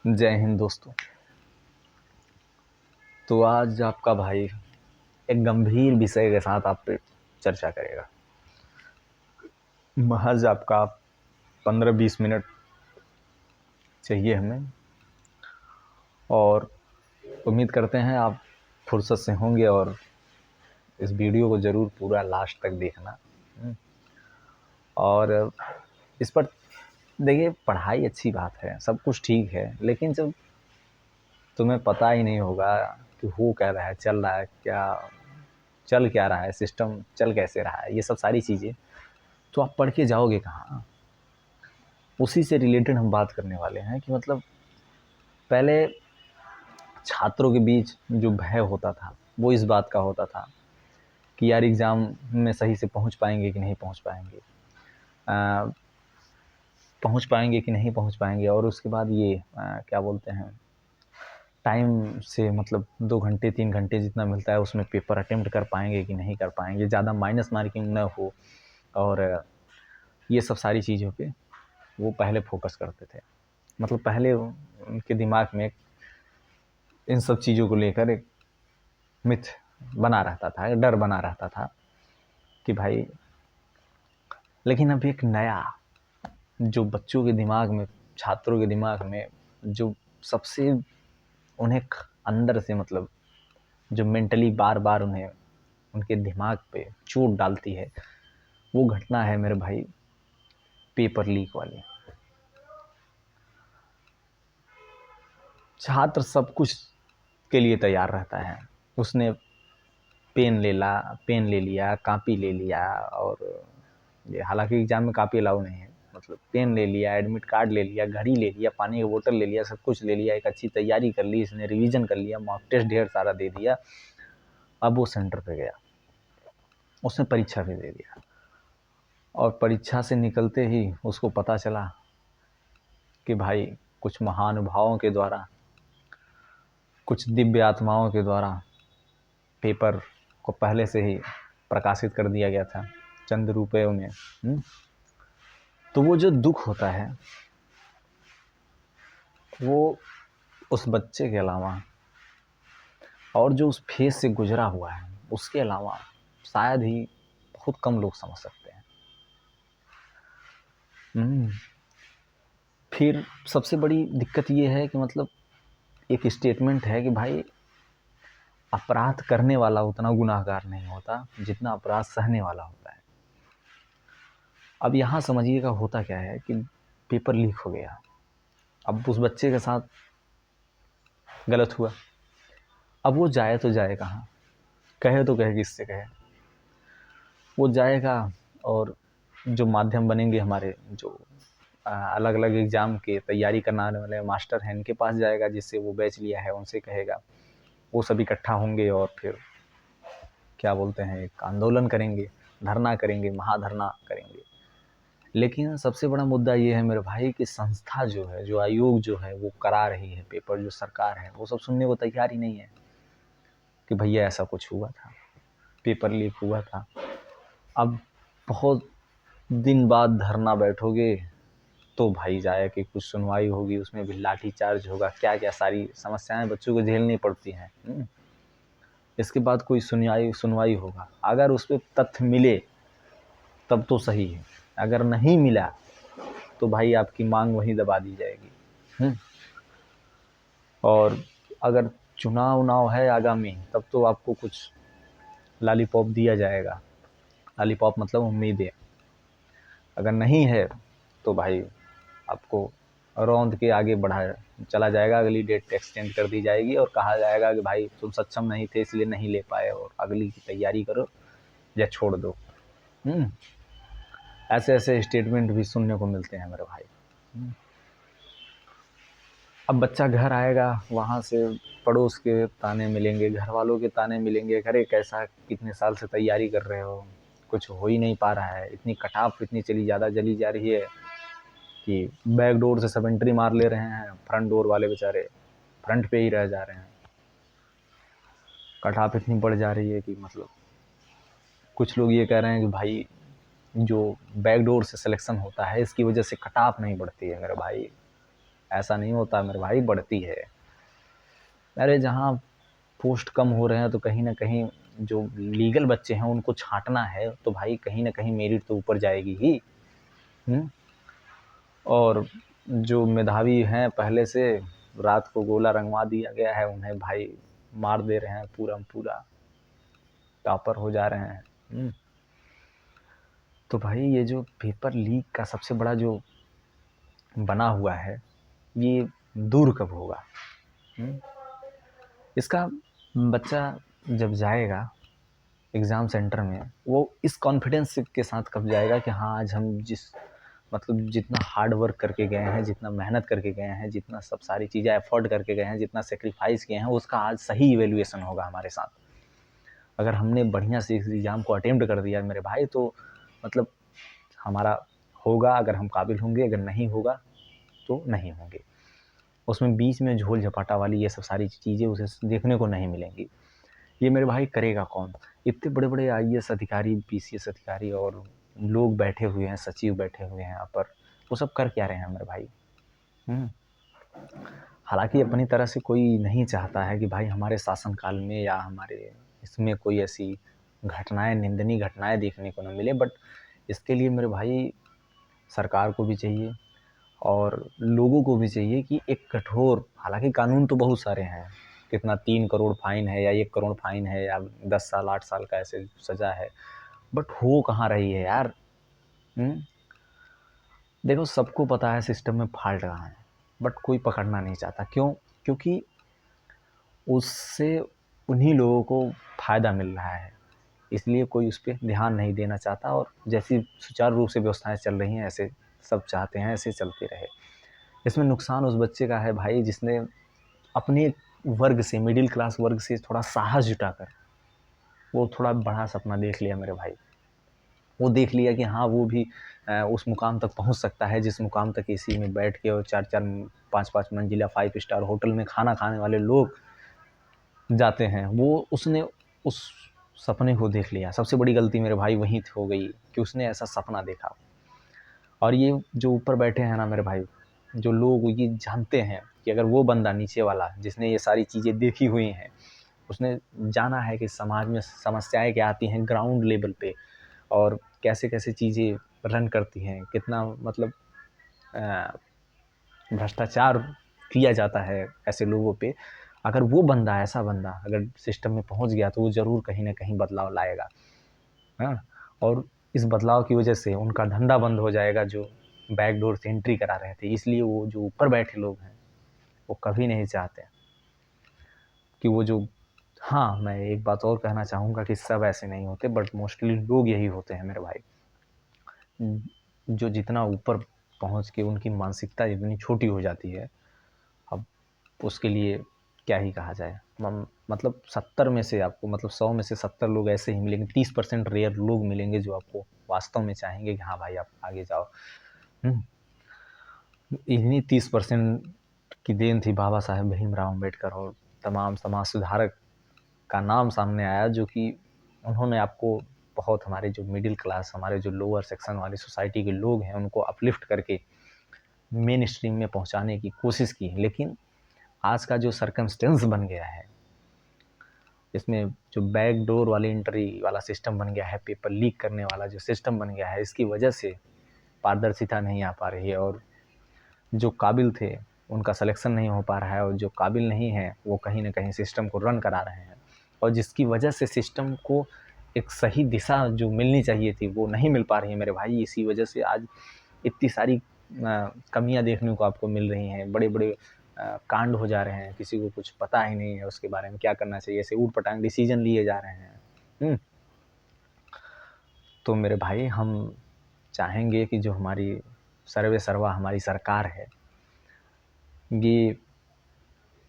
जय हिंद दोस्तों। तो आज आपका भाई एक गंभीर विषय के साथ आप पे चर्चा करेगा। महज आपका 15-20 मिनट चाहिए हमें, और उम्मीद करते हैं आप फुर्सत से होंगे और इस वीडियो को ज़रूर पूरा लास्ट तक देखना। और इस पर देखिए, पढ़ाई अच्छी बात है, सब कुछ ठीक है, लेकिन जब तुम्हें पता ही नहीं होगा कि हो क्या रहा है, चल रहा है क्या, चल क्या रहा है, सिस्टम चल कैसे रहा है, ये सब सारी चीज़ें, तो आप पढ़ के जाओगे कहाँ। उसी से रिलेटेड हम बात करने वाले हैं कि मतलब पहले छात्रों के बीच जो भय होता था वो इस बात का होता था कि यार एग्ज़ाम में सही से पहुंच पाएंगे कि नहीं पहुंच पाएंगे, पहुंच पाएंगे कि नहीं पहुंच पाएंगे। और उसके बाद ये क्या बोलते हैं, टाइम से मतलब 2 घंटे 3 घंटे जितना मिलता है उसमें पेपर अटेम्प्ट कर पाएंगे कि नहीं कर पाएंगे, ज़्यादा माइनस मार्किंग न हो। और ये सब सारी चीज़ों पे वो पहले फोकस करते थे। मतलब पहले उनके दिमाग में इन सब चीज़ों को लेकर एक मिथ बना रहता था, एक डर बना रहता था कि भाई। लेकिन अब एक नया जो बच्चों के दिमाग में, छात्रों के दिमाग में जो सबसे उन्हें अंदर से मतलब जो मेंटली बार बार उन्हें उनके दिमाग पे चोट डालती है, वो घटना है मेरे भाई पेपर लीक वाली। छात्र सब कुछ के लिए तैयार रहता है, उसने पेन ले लिया, कापी ले लिया, और ये हालांकि एग्जाम में कापी अलाउ नहीं है, मतलब पेन ले लिया, एडमिट कार्ड ले लिया, घड़ी ले लिया, पानी की बोतल ले लिया, सब कुछ ले लिया, एक अच्छी तैयारी कर ली, इसने रिवीजन कर लिया, मॉक टेस्ट ढेर सारा दे दिया। अब वो सेंटर पे गया, उसने परीक्षा भी दे दिया, और परीक्षा से निकलते ही उसको पता चला कि भाई कुछ महानुभावों के द्वारा, कुछ दिव्य आत्माओं के द्वारा पेपर को पहले से ही प्रकाशित कर दिया गया था चंद रुपयों में। तो वो जो दुख होता है वो उस बच्चे के अलावा और जो उस फेज से गुजरा हुआ है उसके अलावा शायद ही बहुत कम लोग समझ सकते हैं। फिर सबसे बड़ी दिक्कत ये है कि मतलब एक स्टेटमेंट है कि भाई अपराध करने वाला उतना गुनाहगार नहीं होता जितना अपराध सहने वाला होता है। अब यहाँ समझिएगा होता क्या है कि पेपर लीक हो गया, अब उस बच्चे के साथ गलत हुआ, अब वो जाए तो जाए कहाँ, कहे तो कहे किससे कहे। वो जाएगा और जो माध्यम बनेंगे हमारे, जो अलग अलग एग्ज़ाम के तैयारी करने वाले मास्टर हैं, इनके पास जाएगा, जिससे वो बैच लिया है उनसे कहेगा, वो सब इकट्ठा होंगे और फिर क्या बोलते हैं एक आंदोलन करेंगे, धरना करेंगे, महाधरना करेंगे। लेकिन सबसे बड़ा मुद्दा ये है मेरे भाई कि संस्था जो है, जो आयोग जो है वो करा रही है पेपर, जो सरकार है वो सब सुनने को तैयार ही नहीं है कि भैया ऐसा कुछ हुआ था, पेपर लीक हुआ था। अब बहुत दिन बाद धरना बैठोगे तो भाई जाए कि कुछ सुनवाई होगी, उसमें भी लाठी चार्ज होगा, क्या क्या सारी समस्याएं बच्चों को झेलनी पड़ती हैं। इसके बाद कोई सुनवाई होगा, अगर उस पर तथ्य मिले तब तो सही है, अगर नहीं मिला तो भाई आपकी मांग वहीं दबा दी जाएगी। और अगर चुनाव है आगामी, तब तो आपको कुछ लॉलीपॉप दिया जाएगा। लॉलीपॉप मतलब उम्मीदें, अगर नहीं है तो भाई आपको रौंद के आगे बढ़ाया चला जाएगा, अगली डेट एक्सटेंड कर दी जाएगी और कहा जाएगा कि भाई तुम सक्षम नहीं थे इसलिए नहीं ले पाए और अगली की तैयारी करो या छोड़ दो। ऐसे ऐसे स्टेटमेंट भी सुनने को मिलते हैं मेरे भाई। अब बच्चा घर आएगा, वहाँ से पड़ोस के ताने मिलेंगे, घर वालों के ताने मिलेंगे, अरे कैसा कितने साल से तैयारी कर रहे हो, कुछ हो ही नहीं पा रहा है, इतनी कट ऑफ इतनी जली जा रही है कि बैक डोर से सब एंट्री मार ले रहे हैं, फ्रंट डोर वाले बेचारे फ्रंट पे ही रह जा रहे हैं। कट ऑफ इतनी बढ़ जा रही है कि मतलब कुछ लोग ये कह रहे हैं कि भाई जो बैक डोर से सिलेक्शन होता है इसकी वजह से कट ऑफ नहीं बढ़ती है मेरे भाई। ऐसा नहीं होता मेरे भाई, बढ़ती है। अरे जहाँ पोस्ट कम हो रहे हैं तो कहीं न कहीं जो लीगल बच्चे हैं उनको छाँटना है, तो भाई कहीं न कहीं मेरिट तो ऊपर जाएगी ही। और जो मेधावी हैं पहले से, रात को गोला रंगवा दिया गया है, उन्हें भाई मार दे रहे हैं पूरा टॉपर हो जा रहे हैं। तो भाई ये जो पेपर लीक का सबसे बड़ा जो बना हुआ है, ये दूर कब होगा? इसका बच्चा जब जाएगा एग्ज़ाम सेंटर में, वो इस कॉन्फिडेंस के साथ कब जाएगा कि हाँ, आज हम मतलब जितना हार्ड वर्क करके गए हैं, जितना मेहनत करके गए हैं, जितना सब सारी चीज़ें एफ़र्ट करके गए हैं, जितना सैक्रिफ़ाइस किए हैं, उसका आज सही इवैल्यूएशन होगा हमारे साथ। अगर हमने बढ़िया से इस एग्ज़ाम को अटेम्प्ट कर दिया मेरे भाई, तो मतलब हमारा होगा, अगर हम काबिल होंगे, अगर नहीं होगा तो नहीं होंगे। उसमें बीच में झोल-झपाटा वाली ये सब सारी चीज़ें उसे देखने को नहीं मिलेंगी। ये मेरे भाई करेगा कौन? इतने बड़े-बड़े आईएएस अधिकारी, पीसीएस अधिकारी और लोग बैठे हुए हैं, सचिव बैठे हुए हैं यहाँ पर, वो सब कर क्या रहे हैं मेरे भाई? हालाँकि अपनी तरह से कोई नहीं चाहता है कि भाई हमारे शासनकाल में या हमारे इसमें कोई ऐसी घटनाएँ, निंदनीय घटनाएँ देखने को ना मिले, बट इसके लिए मेरे भाई सरकार को भी चाहिए और लोगों को भी चाहिए कि एक कठोर, हालाँकि कानून तो बहुत सारे हैं, कितना 3 करोड़ फ़ाइन है या 1 करोड़ फ़ाइन है या 10 साल 8 साल का ऐसे सज़ा है, बट हो कहाँ रही है यार? देखो सबको पता है सिस्टम में फ़ॉल्ट कहाँ है, बट कोई पकड़ना नहीं चाहता। क्यों? क्योंकि उससे उन्हीं लोगों को फ़ायदा मिल रहा है, इसलिए कोई उस पे ध्यान नहीं देना चाहता और जैसी सुचारू रूप से व्यवस्थाएँ चल रही हैं, ऐसे सब चाहते हैं ऐसे चलती रहे। इसमें नुकसान उस बच्चे का है भाई जिसने अपने वर्ग से, मिडिल क्लास वर्ग से थोड़ा साहस जुटाकर वो थोड़ा बड़ा सपना देख लिया मेरे भाई। वो देख लिया कि हाँ, वो भी उस मुकाम तक पहुँच सकता है जिस मुकाम तक एसी में बैठ के और 4-4 5-5 मंजिला 5 स्टार होटल में खाना खाने वाले लोग जाते हैं। वो उसने उस सपने को देख लिया। सबसे बड़ी गलती मेरे भाई वहीं हो गई कि उसने ऐसा सपना देखा। और ये जो ऊपर बैठे हैं ना मेरे भाई, जो लोग ये जानते हैं कि अगर वो बंदा नीचे वाला जिसने ये सारी चीज़ें देखी हुई हैं, उसने जाना है कि समाज में समस्याएँ क्या आती हैं ग्राउंड लेवल पे और कैसे-कैसे चीज़ें रन करती हैं, कितना मतलब भ्रष्टाचार किया जाता है ऐसे लोगों पे। अगर वो बंदा, ऐसा बंदा अगर सिस्टम में पहुँच गया तो वो ज़रूर कहीं न कहीं बदलाव लाएगा। हाँ? और इस बदलाव की वजह से उनका धंधा बंद हो जाएगा जो बैकडोर से एंट्री करा रहे थे। इसलिए वो जो ऊपर बैठे लोग हैं, वो कभी नहीं चाहते कि वो जो, हाँ, मैं एक बात और कहना चाहूँगा कि सब ऐसे नहीं होते बट मोस्टली लोग यही होते हैं मेरे भाई। जो जितना ऊपर पहुँच के उनकी मानसिकता इतनी छोटी हो जाती है, अब उसके लिए क्या ही कहा जाए। मतलब 70 में से आपको, मतलब 100 में से 70 लोग ऐसे ही मिलेंगे, 30% रेयर लोग मिलेंगे जो आपको वास्तव में चाहेंगे कि हाँ भाई आप आगे जाओ। इन्हीं 30% की देन थी बाबा साहेब भीमराव अम्बेडकर और तमाम समाज सुधारक का नाम सामने आया, जो कि उन्होंने आपको बहुत, हमारे जो मिडिल क्लास, हमारे जो लोअर सेक्शन वाली सोसाइटी के लोग हैं, उनको अपलिफ्ट करके मेन स्ट्रीम में पहुंचाने की कोशिश की। लेकिन आज का जो सर्कमस्टेंस बन गया है, इसमें जो बैकडोर वाली एंट्री वाला सिस्टम बन गया है, पेपर लीक करने वाला जो सिस्टम बन गया है, इसकी वजह से पारदर्शिता नहीं आ पा रही है और जो काबिल थे उनका सिलेक्शन नहीं हो पा रहा है और जो काबिल नहीं है वो कहीं न कहीं सिस्टम को रन करा रहे हैं और जिसकी वजह से सिस्टम को एक सही दिशा जो मिलनी चाहिए थी वो नहीं मिल पा रही है मेरे भाई। इसी वजह से आज इतनी सारी कमियाँ देखने को आपको मिल रही हैं, बड़े-बड़े कांड हो जा रहे हैं, किसी को कुछ पता ही नहीं है उसके बारे में क्या करना चाहिए, ऐसे ऊट-पटांग डिसीजन लिए जा रहे हैं। तो मेरे भाई हम चाहेंगे कि जो हमारी सर्वे सर्वा हमारी सरकार है, ये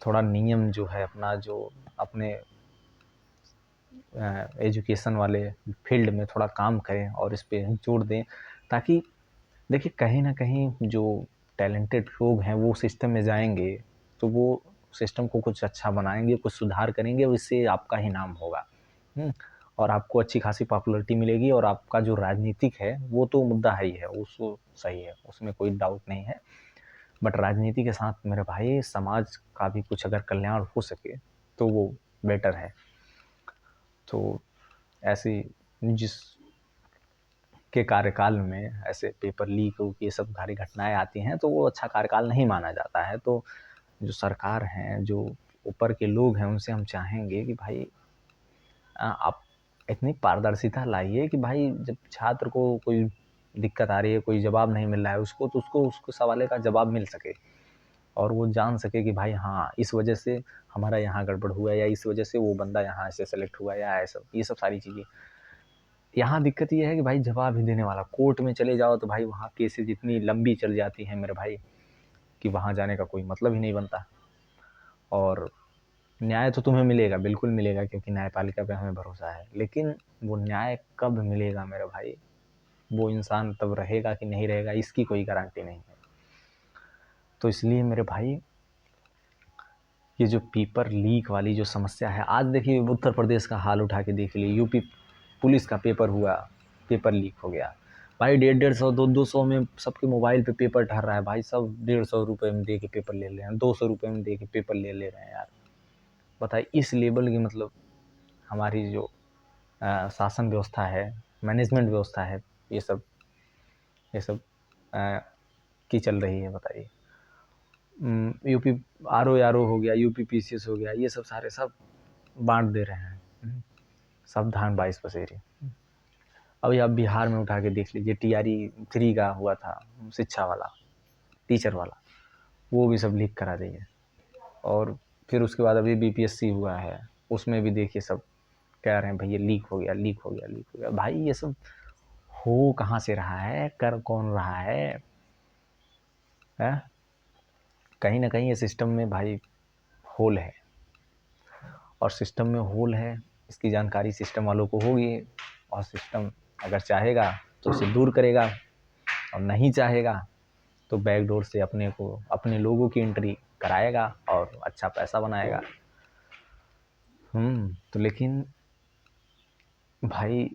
थोड़ा नियम जो है अपना, जो अपने एजुकेशन वाले फील्ड में थोड़ा काम करें और इस पे जोर दें, ताकि देखिए कहीं न कहीं जो टैलेंटेड लोग हैं वो सिस्टम में जाएँगे, तो वो सिस्टम को कुछ अच्छा बनाएँगे, कुछ सुधार करेंगे और इससे आपका ही नाम होगा। और आपको अच्छी खासी पॉपुलैरिटी मिलेगी और आपका जो राजनीतिक है, वो तो मुद्दा है ही है, उसको सही है, उसमें कोई डाउट नहीं है। बट राजनीति के साथ मेरे भाई समाज का भी कुछ अगर कल्याण हो सके तो वो बेटर है। तो ऐसी जिस के कार्यकाल में ऐसे पेपर लीक ये सब सारी घटनाएं आती हैं तो वो अच्छा कार्यकाल नहीं माना जाता है। तो जो सरकार हैं, जो ऊपर के लोग हैं, उनसे हम चाहेंगे कि भाई आप इतनी पारदर्शिता लाइए कि भाई जब छात्र को कोई दिक्कत आ रही है, कोई जवाब नहीं मिल रहा है उसको, तो उसको सवाल का जवाब मिल सके और वो जान सके कि भाई हाँ इस वजह से हमारा यहाँ गड़बड़ हुआ या इस वजह से वो बंदा यहाँ से सेलेक्ट हुआ या ऐसा, ये सब सारी चीज़ें। यहाँ दिक्कत ये है कि भाई जवाब ही देने वाला, कोर्ट में चले जाओ तो भाई वहाँ केसेज इतनी लंबी चल जाती हैं मेरे भाई कि वहाँ जाने का कोई मतलब ही नहीं बनता। और न्याय तो तुम्हें मिलेगा, बिल्कुल मिलेगा, क्योंकि न्यायपालिका पे हमें भरोसा है, लेकिन वो न्याय कब मिलेगा मेरे भाई, वो इंसान तब रहेगा कि नहीं रहेगा, इसकी कोई गारंटी नहीं है। तो इसलिए मेरे भाई ये जो पेपर लीक वाली जो समस्या है, आज देखिए उत्तर प्रदेश का हाल उठा के देख लिए, यूपी पुलिस का पेपर हुआ, पेपर लीक हो गया भाई, 150-150 200 में सबके मोबाइल पे पेपर ठहर रहा है भाई, सब 150 रुपये में दे के पेपर ले रहे हैं, 200 रुपये में दे के पेपर ले रहे हैं यार। बताइए इस लेवल की मतलब हमारी जो शासन व्यवस्था है, मैनेजमेंट व्यवस्था है, ये सब की चल रही है। बताइए यूपी आर ओ हो गया, यूपी PCS हो गया, ये सब सारे सब बांट दे रहे हैं, सब धान 22 पसेरी। अभी आप बिहार में उठा के देख लीजिए, TRE 3 का हुआ था, शिक्षा वाला, टीचर वाला, वो भी सब लीक करा दिए। और फिर उसके बाद अभी BPSC हुआ है, उसमें भी देखिए सब कह रहे हैं भैया लीक हो गया, लीक हो गया, लीक हो गया। भाई ये सब हो कहाँ से रहा है, कर कौन रहा है? कहीं ना कहीं ये सिस्टम में भाई होल है, और सिस्टम में होल है इसकी जानकारी सिस्टम वालों को होगी, और सिस्टम अगर चाहेगा तो उसे दूर करेगा, और नहीं चाहेगा तो बैकडोर से अपने लोगों की एंट्री कराएगा और अच्छा पैसा बनाएगा। तो लेकिन भाई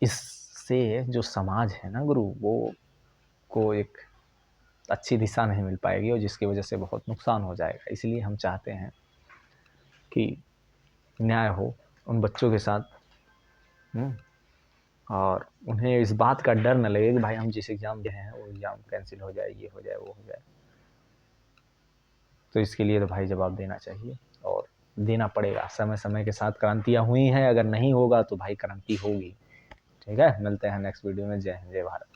इससे जो समाज है ना गुरु, वो को एक अच्छी दिशा नहीं मिल पाएगी, और जिसकी वजह से बहुत नुकसान हो जाएगा। इसलिए हम चाहते हैं कि न्याय हो उन बच्चों के साथ, और उन्हें इस बात का डर न लगे कि भाई हम जिस एग्ज़ाम दे रहे हैं वो एग्ज़ाम कैंसिल हो जाए, ये हो जाए, वो हो जाए। तो इसके लिए तो भाई जवाब देना चाहिए, और देना पड़ेगा। समय समय के साथ क्रांतियाँ हुई हैं, अगर नहीं होगा तो भाई क्रांति होगी। ठीक है, मिलते हैं नेक्स्ट वीडियो में। जय हिंद, जय भारत।